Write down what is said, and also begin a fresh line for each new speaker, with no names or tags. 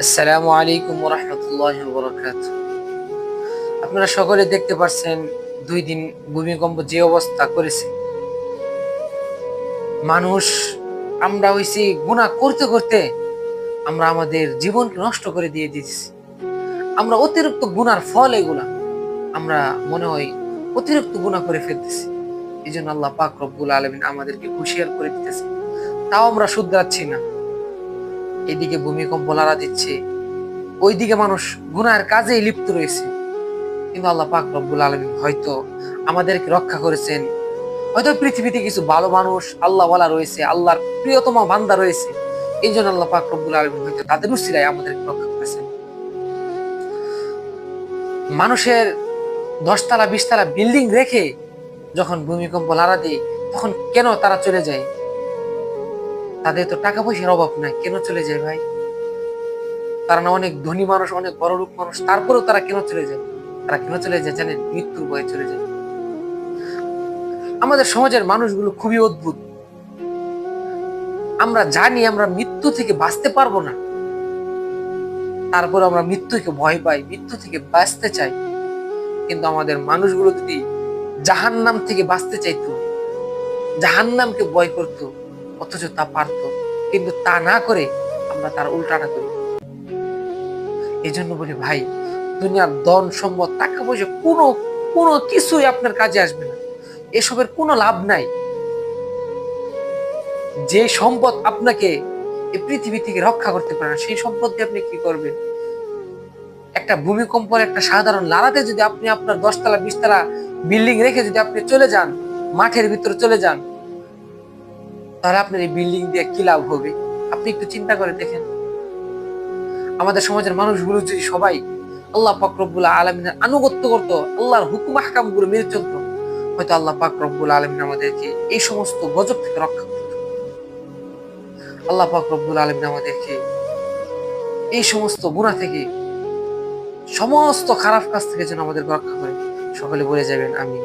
আসসালামু আলাইকুম ওয়া রাহমাতুল্লাহি ওয়া বারাকাতুহু। আপনারা সকলে দেখতে পাচ্ছেন 2 দিন ভূমিকম্প যে অবস্থা করেছে। মানুষ আমরা হইছি গুনাহ করতে করতে আমরা আমাদের জীবনকে নষ্ট করে দিয়ে দিয়েছি। আমরা অতিরিক্ত গুনার ফল এগুলা। আমরা মনে হয় অতিরিক্ত গুনাহ করে ফেলতেছি। এজন্য আল্লাহ পাক রব্বুল আলামিন আমাদেরকে হুঁশিয়ার করে দিতেছে। তাও আমরা শুধরাচ্ছি না। এদিকে ভূমিকম্প লাড়া দিচ্ছে, ওইদিকে মানুষ গুনাহের কাজেই লিপ্ত রয়েছে। কিন্তু আল্লাহ পাক রব্বুল আলামিন হয়তো আমাদেরকে রক্ষা করেছেন। হয়তো পৃথিবীতে কিছু ভালো মানুষ আল্লাহওয়ালা রয়েছে, আল্লাহর প্রিয়তম বান্দা রয়েছে। এই জন্য আল্লাহ পাক রব্বুল আলামিন হয়তো তাদের উসিলায় আমাদেরকে রক্ষা করেছেন। মানুষের 10 তলা 20 তলা বিল্ডিং রেখে যখন ভূমিকম্প লাড়া দেয়, তখন কেন তারা চলে যায়? তাদের তো টাকা পয়সার অভাব নাই, কেন চলে যায় ভাই? তারা না অনেক ধনী মানুষ, অনেক বড় লোক মানুষ, তারপরেও তারা কেন চলে যায়? তারা কেন চলে যায় জানেন? মৃত্যুর ভয়ে চলে যায়। আমাদের সমাজের মানুষগুলো খুবই অদ্ভুত। আমরা জানি আমরা মৃত্যু থেকে বাঁচতে পারবো না, তারপর আমরা মৃত্যুকে ভয় পাই, মৃত্যু থেকে বাঁচতে চাই। কিন্তু আমাদের মানুষগুলো যদি জাহান্নাম থেকে বাঁচতে চাইতো, জাহান্নামকে ভয় করত, অথচ তা পারত, কিন্তু তা না করে আমরা তার উল্টাটা করি। এই জন্য বলি ভাই, দুনিয়ার ধন সম্পদ টাকা পয়সা কোনো কোনো কিছুই আপনার কাজে আসবে না। এসবের কোনো লাভ নাই। যে সম্পদ আপনাকে এই পৃথিবী থেকে রক্ষা করতে পারে না, সেই সম্পদ দিয়ে আপনি কি করবেন? একটা ভূমিকম্পের একটা সাধারণ লাড়াতে যদি আপনি আপনার 10 তলা 20 তলা বিল্ডিং রেখে যদি আপনি চলে যান, মাঠের ভিতরে চলে যান, তাহলে আপনার এই বিল্ডিং দিয়ে কি লাভ হবে? আপনি একটু চিন্তা করে দেখেন। আমাদের সমাজের মানুষগুলো যদি সবাই আল্লাহ পাক রব্বুল আলামিনের আনুগত্য করত, আল্লাহর হুকুম আহকাম গুলো মেনে চলতো, হয়তো আল্লাহ পাক রব্বুল আলামিন আমাদেরকে এই সমস্ত গজব থেকে রক্ষা করত। আল্লাহ পাক রব্বুল আলামিন আমাদেরকে এই সমস্ত গুনাহ থেকে, সমস্ত খারাপ কাজ থেকে যেন আমাদের রক্ষা করে। সকলে বলে যাবেন আমিন।